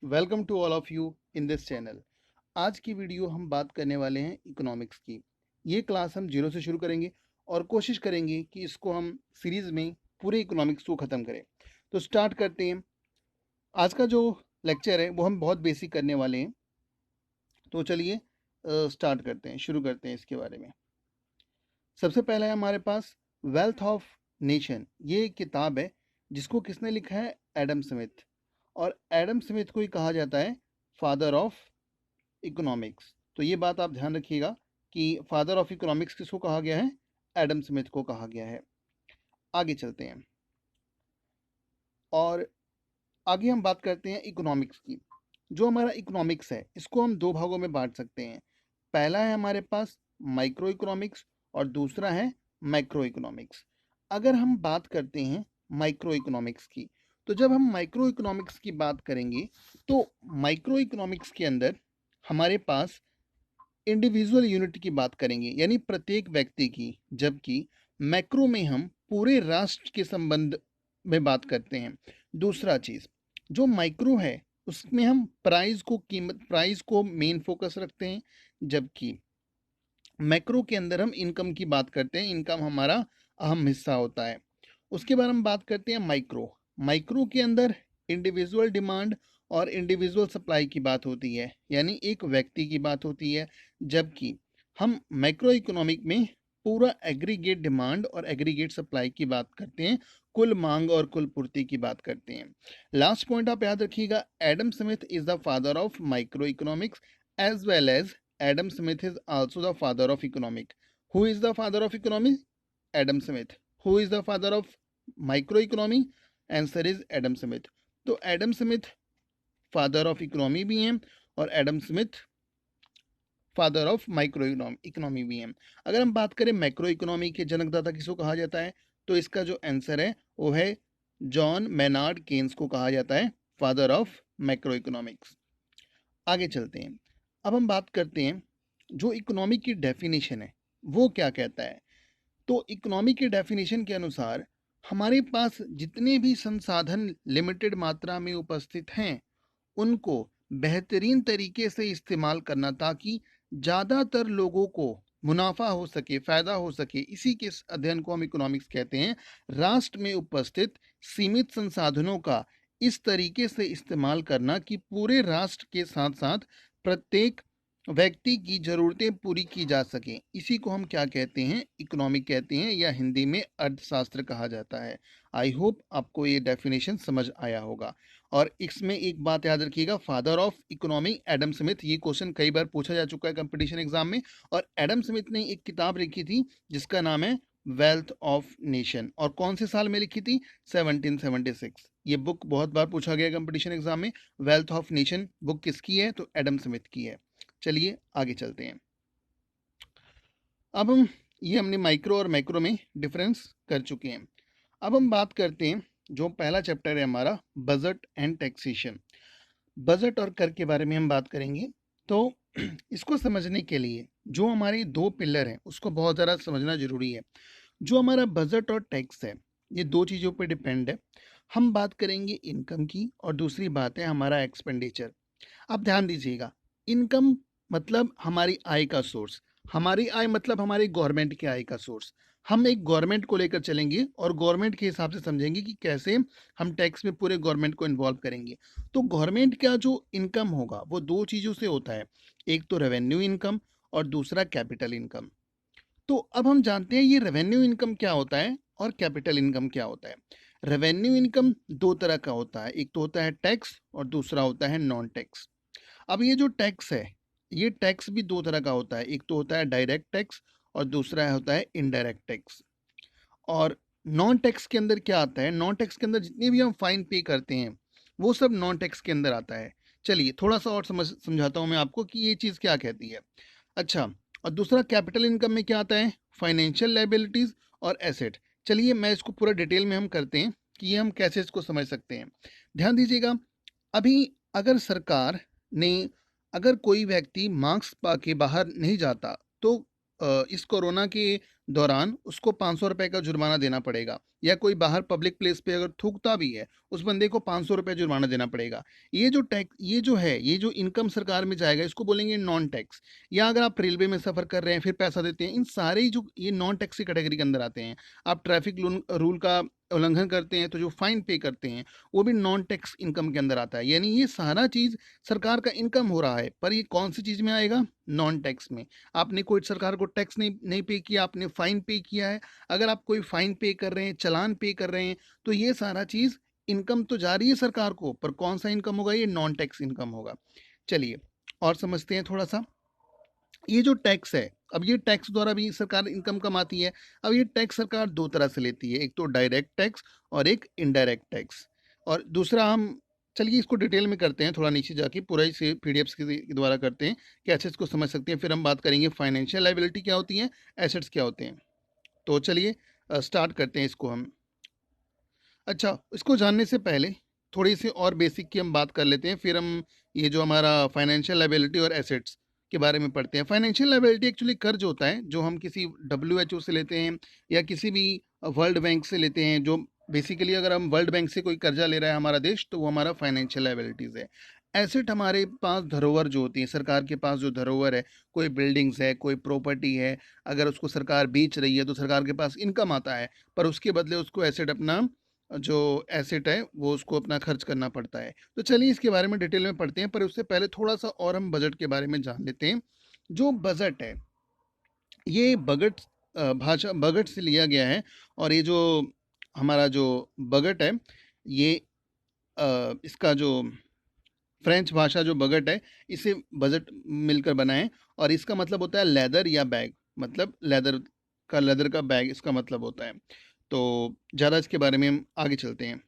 Welcome to all of you in this channel. आज की video हम बात करने वाले हैं इकोनॉमिक्स की। ये क्लास हम जीरो से शुरू करेंगे और कोशिश करेंगे कि इसको हम सीरीज में पूरे इकोनॉमिक्स को ख़त्म करें। तो स्टार्ट करते हैं। आज का जो लेक्चर है वो हम बहुत बेसिक करने वाले हैं। तो चलिए स्टार्ट करते हैं, शुरू करते हैं इसके बारे में। सबसे पहले है हमारे पास वेल्थ ऑफ नेशन। ये एक किताब है जिसको किसने लिखा है? Adam Smith. और एडम स्मिथ को ही कहा जाता है फादर ऑफ इकोनॉमिक्स। तो ये बात आप ध्यान रखिएगा कि फादर ऑफ इकोनॉमिक्स किसको कहा गया है? एडम स्मिथ को कहा गया है। आगे चलते हैं और आगे हम बात करते हैं इकोनॉमिक्स की। जो हमारा इकोनॉमिक्स है इसको हम दो भागों में बांट सकते हैं। पहला है हमारे पास माइक्रो इकोनॉमिक्स और दूसरा है मैक्रो इकोनॉमिक्स। अगर हम बात करते हैं माइक्रो इकोनॉमिक्स की, तो जब हम माइक्रो इकोनॉमिक्स की बात करेंगे तो माइक्रो इकोनॉमिक्स के अंदर हमारे पास इंडिविजुअल यूनिट की बात करेंगे, यानी प्रत्येक व्यक्ति की, जबकि मैक्रो में हम पूरे राष्ट्र के संबंध में बात करते हैं। दूसरा चीज, जो माइक्रो है उसमें हम प्राइस को मेन फोकस रखते हैं, जबकि मैक्रो के अंदर हम इनकम की बात करते हैं। इनकम हमारा अहम हिस्सा होता है। उसके बाद हम बात करते हैं माइक्रो। माइक्रो के अंदर इंडिविजुअल डिमांड और इंडिविजुअल सप्लाई की बात होती है, यानी एक व्यक्ति की बात होती है, जबकि हम मैक्रो इकोनॉमिक में पूरा एग्रीगेट डिमांड और एग्रीगेट सप्लाई की बात करते हैं, कुल मांग और कुल पूर्ति की बात करते हैं। लास्ट पॉइंट आप याद रखिएगा, Adam Smith is the father of micro economics as well as Adam Smith is also the father of economic. Who is the father of economy? Adam Smith. Who is the father of microeconomy? Answer is Adam Smith. तो Adam Smith father of economy भी हैं और Adam Smith father of micro economy भी हैं। अगर हम बात करें मैक्रो इकोनॉमी के जनकदाता किसको कहा जाता है, तो इसका जो आंसर है वो है जॉन मेनार्ड केन्स को कहा जाता है फादर ऑफ मैक्रो इकोनॉमिक्स। आगे चलते हैं। अब हम बात करते हैं जो इकोनॉमी की डेफिनेशन है वो क्या कहता है। तो इकोनॉमी की डेफिनेशन के अनुसार हमारे पास जितने भी संसाधन लिमिटेड मात्रा में उपस्थित हैं उनको बेहतरीन तरीके से इस्तेमाल करना, ताकि ज़्यादातर लोगों को मुनाफा हो सके, फायदा हो सके। इसी के अध्ययन को हम इकोनॉमिक्स कहते हैं। राष्ट्र में उपस्थित सीमित संसाधनों का इस तरीके से इस्तेमाल करना कि पूरे राष्ट्र के साथ साथ प्रत्येक व्यक्ति की ज़रूरतें पूरी की जा सकें। इसी को हम क्या कहते हैं? इकोनॉमिक कहते हैं, या हिंदी में अर्थशास्त्र कहा जाता है। आई होप आपको ये डेफिनेशन समझ आया होगा। और इसमें एक बात याद रखिएगा, father of economy Adam Smith. ये क्वेश्चन कई बार पूछा जा चुका है कंपटीशन एग्जाम में। और एडम स्मिथ ने एक किताब लिखी थी जिसका नाम है वेल्थ ऑफ नेशन। और कौन से साल में लिखी थी? 1776। ये बुक बहुत बार पूछा गया कंपटीशन एग्जाम में। वेल्थ ऑफ नेशन बुक किसकी है? तो एडम स्मिथ की है। चलिए आगे चलते हैं। अब हम ये हमने माइक्रो और मैक्रो में डिफरेंस कर चुके हैं। अब हम बात करते हैं जो पहला चैप्टर है हमारा, बजट एंड टैक्सेशन। बजट और कर के बारे में हम बात करेंगे। तो इसको समझने के लिए जो हमारे दो पिलर हैं उसको बहुत ज़्यादा समझना जरूरी है। जो हमारा बजट और टैक्स है ये दो चीज़ों पर डिपेंड है। हम बात करेंगे इनकम की और दूसरी बात है हमारा एक्सपेंडिचर। आप ध्यान दीजिएगा, इनकम मतलब हमारी आय का सोर्स, हमारी आय मतलब हमारी गवर्नमेंट की आय का सोर्स। हम एक गवर्नमेंट को लेकर चलेंगे और गवर्नमेंट के हिसाब से समझेंगे कि कैसे हम टैक्स में पूरे गवर्नमेंट को इन्वॉल्व करेंगे। तो गवर्नमेंट का जो इनकम होगा वो दो चीज़ों से होता है, एक तो रेवेन्यू इनकम और दूसरा कैपिटल इनकम। तो अब हम जानते हैं ये रेवेन्यू इनकम क्या होता है और कैपिटल इनकम क्या होता है। रेवेन्यू इनकम दो तरह का होता है, एक तो होता है टैक्स और दूसरा होता है नॉन टैक्स। अब ये जो टैक्स है ये टैक्स भी दो तरह का होता है, एक तो होता है डायरेक्ट टैक्स और दूसरा होता है इनडायरेक्ट टैक्स। और नॉन टैक्स के अंदर क्या आता है? नॉन टैक्स के अंदर जितने भी हम फाइन पे करते हैं वो सब नॉन टैक्स के अंदर आता है। चलिए थोड़ा सा और समझाता हूँ मैं आपको कि ये चीज़ क्या कहती है। अच्छा, और दूसरा कैपिटल इनकम में क्या आता है? फाइनेंशियल लाइबिलिटीज और एसेट। चलिए मैं इसको पूरा डिटेल में हम करते हैं कि ये हम कैसे इसको समझ सकते हैं। ध्यान दीजिएगा, अभी अगर सरकार ने, अगर कोई व्यक्ति मास्क पा के बाहर नहीं जाता तो इस कोरोना के दौरान उसको 500 रुपए का जुर्माना देना पड़ेगा, या कोई बाहर पब्लिक प्लेस पे अगर थूकता भी है उस बंदे को 500 रुपए जुर्माना देना पड़ेगा। ये जो टैक्स, ये जो है, ये जो इनकम सरकार में जाएगा इसको बोलेंगे नॉन टैक्स। या अगर आप रेलवे में सफ़र कर रहे हैं फिर पैसा देते हैं, इन सारे ही जो ये नॉन टैक्स की कैटेगरी के अंदर आते हैं। आप ट्रैफिक रूल का उल्लंघन करते हैं तो जो फाइन पे करते हैं वो भी नॉन टैक्स इनकम के अंदर आता है। यानी ये सारा चीज़ सरकार का इनकम हो रहा है, पर ये कौन सी चीज़ में आएगा? नॉन टैक्स में। आपने कोई सरकार को टैक्स नहीं पे किया, आपने फाइन पे किया है। अगर आप कोई फाइन पे कर रहे हैं, चालान पे कर रहे हैं, तो ये सारा चीज़ इनकम तो जा रही है सरकार को, पर कौन सा इनकम होगा? ये नॉन टैक्स इनकम होगा। चलिए और समझते हैं थोड़ा सा। ये जो टैक्स है, अब ये टैक्स द्वारा भी सरकार इनकम कमाती है। अब ये टैक्स सरकार दो तरह से लेती है, एक तो डायरेक्ट टैक्स और एक इनडायरेक्ट टैक्स। और दूसरा हम, चलिए इसको डिटेल में करते हैं, थोड़ा नीचे जाके पूरा इसे पीडीएफ्स के द्वारा करते हैं कि अच्छे इसको समझ सकते हैं। फिर हम बात करेंगे फाइनेंशियल लाइबिलिटी क्या होती है, एसेट्स क्या होते हैं। तो चलिए स्टार्ट करते हैं इसको हम। अच्छा, इसको जानने से पहले थोड़ी सी और बेसिक की हम बात कर लेते हैं, फिर हम ये जो हमारा फाइनेंशियल लायबिलिटी और एसेट्स के बारे में पढ़ते हैं। फाइनेंशियल लायबिलिटी एक्चुअली कर्ज होता है जो हम किसी डब्ल्यूएचओ से लेते हैं या किसी भी वर्ल्ड बैंक से लेते हैं। जो बेसिकली अगर हम वर्ल्ड बैंक से कोई कर्जा ले रहा है हमारा देश, तो वो हमारा फाइनेंशियल लायबिलिटीज़ है। एसेट हमारे पास धरोहर जो होती है, सरकार के पास जो धरोहर है, कोई बिल्डिंग्स है, कोई प्रॉपर्टी है, अगर उसको सरकार बेच रही है तो सरकार के पास इनकम आता है, पर उसके बदले उसको एसेट अपना, जो एसेट है वो उसको अपना खर्च करना पड़ता है। तो चलिए इसके बारे में डिटेल में पढ़ते हैं, पर उससे पहले थोड़ा सा और हम बजट के बारे में जान लेते हैं। जो बजट है ये बजट भाषा बजट से लिया गया है। और ये जो हमारा जो बजट है ये इसका जो फ्रेंच भाषा जो बजट है इसे बजट मिलकर बना है। और इसका मतलब होता है लेदर या बैग, मतलब लेदर का बैग इसका मतलब होता है। तो ज़्यादा इसके बारे में हम आगे चलते हैं,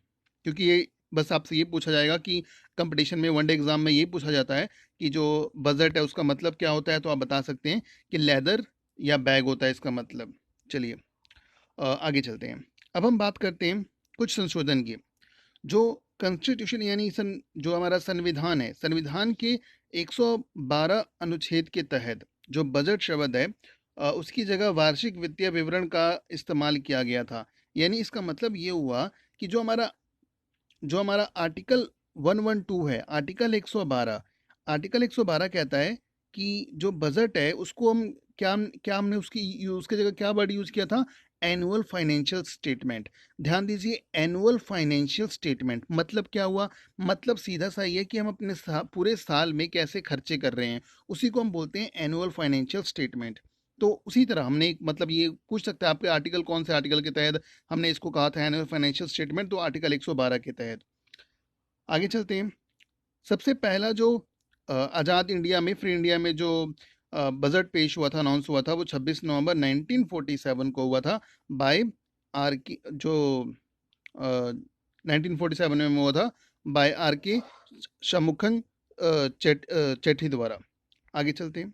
क्योंकि ये बस आपसे ये पूछा जाएगा कि कंपटीशन में, वनडे एग्जाम में ये पूछा जाता है कि जो बजट है उसका मतलब क्या होता है, तो आप बता सकते हैं कि लेदर या बैग होता है इसका मतलब। चलिए आगे चलते हैं। अब हम बात करते हैं कुछ संशोधन की। जो कॉन्स्टिट्यूशन यानी जो हमारा संविधान है, संविधान के 112 अनुच्छेद के तहत जो बजट शब्द है उसकी जगह वार्षिक वित्तीय विवरण का इस्तेमाल किया गया था। यानी इसका मतलब ये हुआ कि जो हमारा आर्टिकल 112 है, आर्टिकल 112 कहता है कि जो बजट है उसको हम क्या क्या हमने उसकी जगह क्या वर्ड यूज किया था? Annual financial statement. ध्यान दीजिए, एनुअल फाइनेंशियल स्टेटमेंट मतलब क्या हुआ? मतलब सीधा सा ये कि हम अपने पूरे साल में कैसे खर्चे कर रहे हैं, उसी को हम बोलते हैं एनुअल फाइनेंशियल स्टेटमेंट। तो उसी तरह हमने मतलब ये पूछ सकते हैं आपके आर्टिकल कौन से आर्टिकल के तहत हमने इसको कहा था एनुअल फाइनेंशियल स्टेटमेंट, तो आर्टिकल 112 के तहत। आगे चलते हैं। सबसे पहला जो आज़ाद इंडिया में, फ्री इंडिया में जो बजट पेश हुआ था, अनाउंस हुआ था, वो 26 नवंबर 1947 को हुआ था बाय आर के, जो 1947 में हुआ था बाय आर के शमुखन चेट्टी द्वारा। आगे चलते हैं।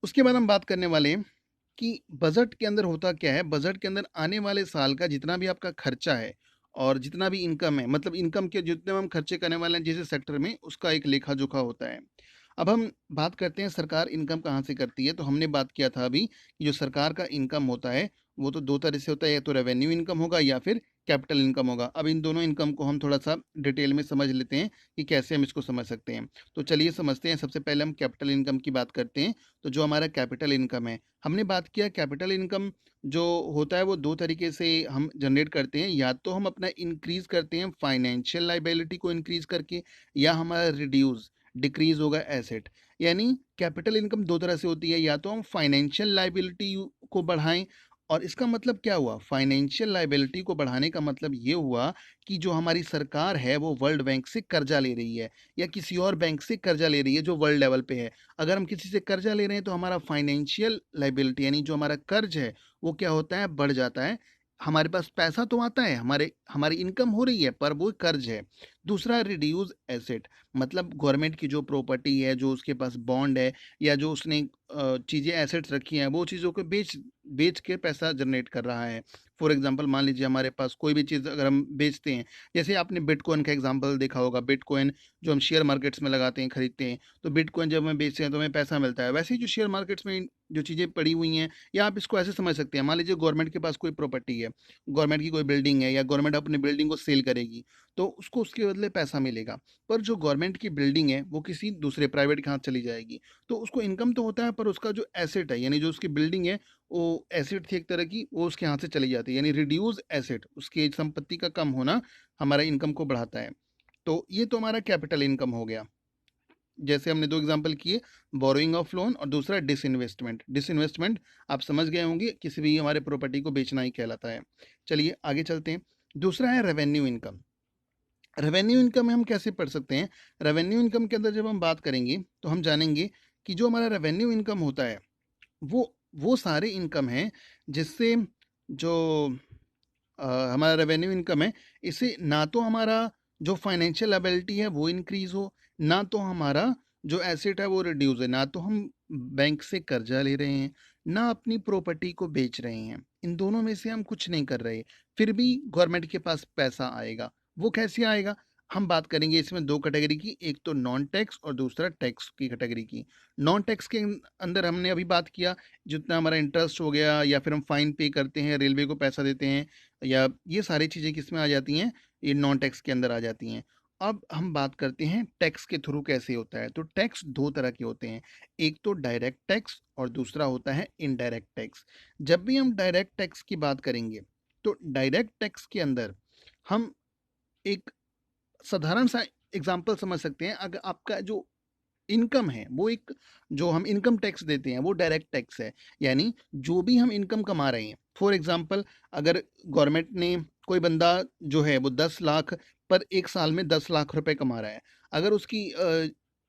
उसके बाद हम बात करने वाले हैं कि बजट के अंदर होता क्या है। बजट के अंदर आने वाले साल का जितना भी आपका खर्चा है और जितना भी इनकम है, मतलब इनकम के जितने हम खर्चे करने वाले हैं जिस सेक्टर में, उसका एक लेखा जोखा होता है। अब हम बात करते हैं सरकार इनकम कहाँ से करती है। तो हमने बात किया था अभी कि जो सरकार का इनकम होता है वो तो दो तरह से होता है, या तो रेवेन्यू इनकम होगा या फिर कैपिटल इनकम होगा। अब इन दोनों इनकम को हम थोड़ा सा डिटेल में समझ लेते हैं कि कैसे हम इसको समझ सकते हैं। तो चलिए समझते हैं। सबसे पहले हम कैपिटल इनकम की बात करते हैं। तो जो हमारा कैपिटल इनकम है, हमने बात किया कैपिटल इनकम जो होता है वो दो तरीके से हम जनरेट करते हैं। या तो हम अपना इंक्रीज करते हैं फाइनेंशियल लाइबिलिटी को इंक्रीज करके, या हमारा डिक्रीज होगा एसेट। यानी कैपिटल इनकम दो तरह से होती है, या तो हम फाइनेंशियल लाइबिलिटी को बढ़ाएं। और इसका मतलब क्या हुआ? फाइनेंशियल लाइबिलिटी को बढ़ाने का मतलब ये हुआ कि जो हमारी सरकार है वो वर्ल्ड बैंक से कर्जा ले रही है या किसी और बैंक से कर्जा ले रही है जो वर्ल्ड लेवल पे है। अगर हम किसी से कर्जा ले रहे हैं तो हमारा फाइनेंशियल लाइबिलिटी यानी जो हमारा कर्ज है वो क्या होता है? बढ़ जाता है। हमारे पास पैसा तो आता है, हमारी इनकम हो रही है, पर वो कर्ज है। दूसरा रिड्यूस एसेट, मतलब गवर्नमेंट की जो प्रॉपर्टी है, जो उसके पास बॉन्ड है या जो उसने चीज़ें एसेट्स रखी हैं, वो चीज़ों को बेच बेच के पैसा जनरेट कर रहा है। फॉर एग्जांपल मान लीजिए हमारे पास कोई भी चीज़ अगर हम बेचते हैं, जैसे आपने बिटकॉइन का एग्जांपल देखा होगा, बिटकॉइन जो हम शेयर मार्केट्स में लगाते हैं, खरीदते हैं, तो बिटकॉइन जब हम बेचते हैं तो हमें पैसा मिलता है। वैसे ही जो शेयर मार्केट्स में जो चीज़ें पड़ी हुई हैं, या आप इसको ऐसे समझ सकते हैं, मान लीजिए गवर्नमेंट के पास कोई प्रॉपर्टी है, गवर्नमेंट की कोई बिल्डिंग है, या गवर्नमेंट अपनी बिल्डिंग को सेल करेगी, तो उसको उसके बदले पैसा मिलेगा। पर जो गवर्नमेंट की बिल्डिंग है वो किसी दूसरे प्राइवेट के हाथ चली जाएगी, तो उसको इनकम तो होता है, पर उसका जो एसेट है, यानी जो उसकी बिल्डिंग है, वो एसेट थी एक तरह की, वो उसके हाथ से चली जाती है। यानी रिड्यूस एसेट, उसकी संपत्ति का कम होना हमारा इनकम को बढ़ाता है। तो ये तो हमारा कैपिटल इनकम हो गया। जैसे हमने दो एग्जांपल किए, बोरोइंग ऑफ लोन और दूसरा डिसइन्वेस्टमेंट। डिसइन्वेस्टमेंट आप समझ गए होंगे, किसी भी हमारे प्रॉपर्टी को बेचना ही कहलाता है। चलिए आगे चलते हैं। दूसरा है रेवेन्यू इनकम। रेवेन्यू इनकम में हम कैसे पढ़ सकते हैं? रेवेन्यू इनकम के अंदर जब हम बात करेंगे तो हम जानेंगे कि जो हमारा रेवेन्यू इनकम होता है, वो सारे इनकम हैं जिससे जो हमारा रेवेन्यू इनकम है, इससे ना तो हमारा जो फाइनेंशियल एबिलिटी है वो इंक्रीज हो, ना तो हमारा जो एसेट है वो रिड्यूस है, ना तो हम बैंक से कर्जा ले रहे हैं, ना अपनी प्रॉपर्टी को बेच रहे हैं। इन दोनों में से हम कुछ नहीं कर रहे, फिर भी गवर्नमेंट के पास पैसा आएगा। वो कैसे आएगा? हम बात करेंगे इसमें दो कैटेगरी की, एक तो नॉन टैक्स और दूसरा टैक्स की कैटेगरी की। नॉन टैक्स के अंदर हमने अभी बात किया, जितना हमारा इंटरेस्ट हो गया, या फिर हम फाइन पे करते हैं, रेलवे को पैसा देते हैं, या ये सारी चीज़ें किस में आ जाती हैं? ये नॉन टैक्स के अंदर आ जाती हैं। अब हम बात करते हैं टैक्स के थ्रू कैसे होता है। तो टैक्स दो तरह के होते हैं, एक तो डायरेक्ट टैक्स और दूसरा होता है इनडायरेक्ट टैक्स। जब भी हम डायरेक्ट टैक्स की बात करेंगे, तो डायरेक्ट टैक्स के अंदर हम एक साधारण सा एग्जाम्पल समझ सकते हैं। अगर आपका जो इनकम है, वो एक, जो हम इनकम टैक्स देते हैं वो डायरेक्ट टैक्स है। यानी जो भी हम इनकम कमा रहे हैं, फॉर एग्जांपल अगर गवर्नमेंट ने, कोई बंदा जो है वो 10 लाख पर एक साल में 10 लाख रुपए कमा रहा है, अगर उसकी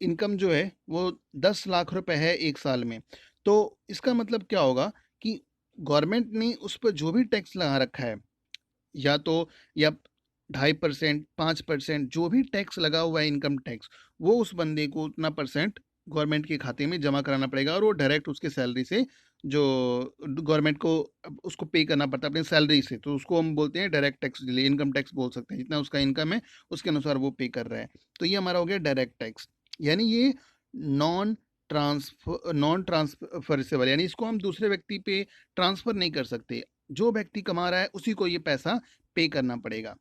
इनकम जो है वो 10 लाख रुपए है एक साल में, तो इसका मतलब क्या होगा कि गवर्नमेंट ने उस पर जो भी टैक्स लगा रखा है, या तो या 2.5%, 5%, जो भी टैक्स लगा हुआ है इनकम टैक्स, वो उस बंदे को उतना परसेंट गवर्नमेंट के खाते में जमा कराना पड़ेगा, और वो डायरेक्ट उसके सैलरी से, जो गवर्नमेंट को उसको पे करना पड़ता है अपनी सैलरी से, तो उसको हम बोलते हैं डायरेक्ट टैक्स, इनकम टैक्स बोल सकते हैं। जितना उसका इनकम है उसके अनुसार वो पे कर रहा है। तो ये हमारा हो गया डायरेक्ट टैक्स। यानी ये नॉन ट्रांसफरेबल, यानी इसको हम दूसरे व्यक्ति पे ट्रांसफर नहीं कर सकते। जो व्यक्ति कमा रहा है उसी को ये पैसा पे करना पड़ेगा।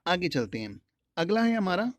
आगे चलते हैं। अगला है हमारा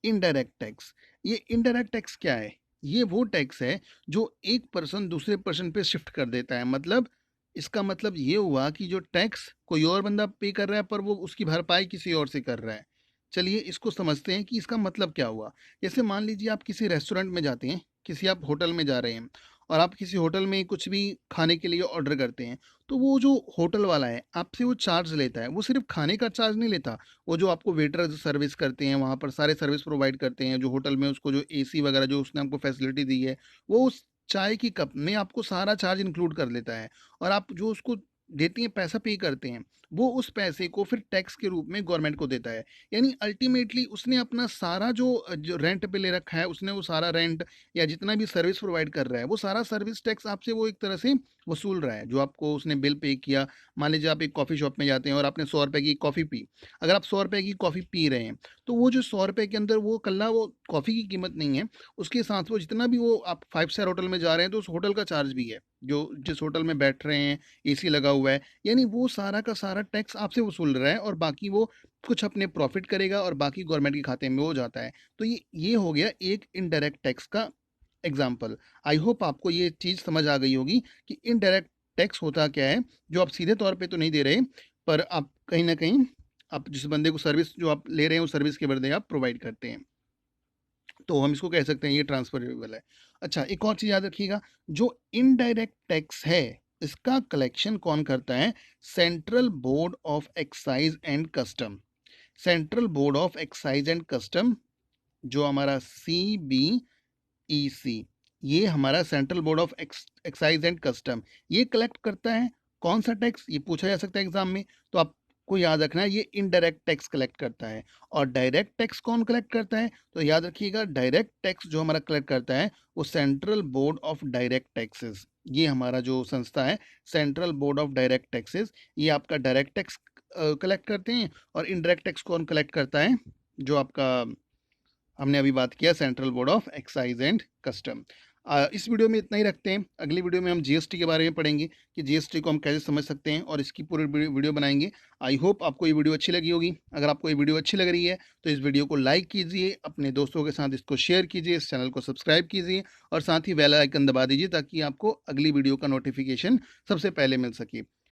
इनडायरेक्ट टैक्स। ये इनडायरेक्ट टैक्स क्या है? ये वो टैक्स है जो एक पर्सन दूसरे पर्सन पे शिफ्ट कर देता है। मतलब इसका मतलब ये हुआ कि जो टैक्स कोई और बंदा पे कर रहा है, पर वो उसकी भरपाई किसी और से कर रहा है। चलिए इसको समझते हैं कि इसका मतलब क्या हुआ। जैसे मान लीजिए आप किसी रेस्टोरेंट में जाते हैं, किसी आप होटल में जा रहे हैं, और आप किसी होटल में कुछ भी खाने के लिए ऑर्डर करते हैं, तो वो जो होटल वाला है आपसे वो चार्ज लेता है। वो सिर्फ खाने का चार्ज नहीं लेता, वो जो आपको वेटर सर्विस करते हैं, वहाँ पर सारे सर्विस प्रोवाइड करते हैं जो होटल में, उसको जो एसी वगैरह जो उसने आपको फैसिलिटी दी है, वो उस चाय की कप में आपको सारा चार्ज इंक्लूड कर लेता है। और आप जो उसको देती हैं, पैसा पे करते हैं, वो उस पैसे को फिर टैक्स के रूप में गवर्नमेंट को देता है। यानी अल्टीमेटली उसने अपना सारा जो रेंट पे ले रखा है, उसने वो सारा रेंट या जितना भी सर्विस प्रोवाइड कर रहा है, वो सारा सर्विस टैक्स आपसे वो एक तरह से वसूल रहा है। जो आपको उसने बिल पे किया, मान लीजिए आप एक कॉफ़ी शॉप में जाते हैं और आपने 100 रुपए की कॉफ़ी पी। अगर आप 100 रुपए की कॉफ़ी पी रहे हैं, तो वो जो 100 रुपए के अंदर वो कल्ला वो कॉफ़ी की कीमत नहीं है, उसके साथ वो जितना भी वो आप 5 स्टार होटल में जा रहे हैं तो उस होटल का चार्ज भी है, जो जिस होटल में बैठ रहे हैं, एसी लगा हुआ है, यानी वो सारा का सारा टैक्स आपसे वसूल रहा है, और बाकी वो कुछ अपने प्रॉफिट करेगा और बाकी गवर्नमेंट के खाते में वो जाता है। तो ये हो गया एक इनडायरेक्ट टैक्स का एग्जाम्पल। आई होप आपको ये चीज़ समझ आ गई होगी कि इनडायरेक्ट टैक्स होता क्या है, जो आप सीधे तौर पे तो नहीं दे रहे, पर आप कहीं ना कहीं आप जिस बंदे को सर्विस जो आप ले रहे हैं, उस सर्विस के बदले आप प्रोवाइड करते हैं। तो हम इसको कह सकते हैं ये ट्रांसफरेबल है। अच्छा, एक और चीज़ याद रखिएगा, जो इनडायरेक्ट टैक्स है इसका कलेक्शन कौन करता है? Central board of excise and custom. Central board of excise and custom, जो हमारा CBEC, ये हमारा central board of excise and custom, ये कलेक्ट करता है कौन सा टैक्स? ये पूछा जा सकता है एग्जाम में। तो आप आपको याद रखना है ये इनडायरेक्ट टैक्स कलेक्ट करता है। और डायरेक्ट टैक्स कौन कलेक्ट करता है? तो याद रखिएगा, डायरेक्ट टैक्स जो हमारा कलेक्ट करता है वो central board of direct taxes, ये हमारा जो संस्था है central board of direct taxes, ये आपका डायरेक्ट टैक्स कलेक्ट करते हैं। और इनडायरेक्ट टैक्स कौन कलेक्ट करता है? जो आपका हमने अभी बात किया central board of excise and custom. इस वीडियो में इतना ही रखते हैं। अगली वीडियो में हम जीएसटी के बारे में पढ़ेंगे कि जीएसटी को हम कैसे समझ सकते हैं और इसकी पूरी वीडियो बनाएंगे। आई होप आपको ये वीडियो अच्छी लगी होगी। अगर आपको ये वीडियो अच्छी लग रही है तो इस वीडियो को लाइक कीजिए, अपने दोस्तों के साथ इसको शेयर कीजिए, इस चैनल को सब्सक्राइब कीजिए और साथ ही बेल आइकन दबा दीजिए ताकि आपको अगली वीडियो का नोटिफिकेशन सबसे पहले मिल सके।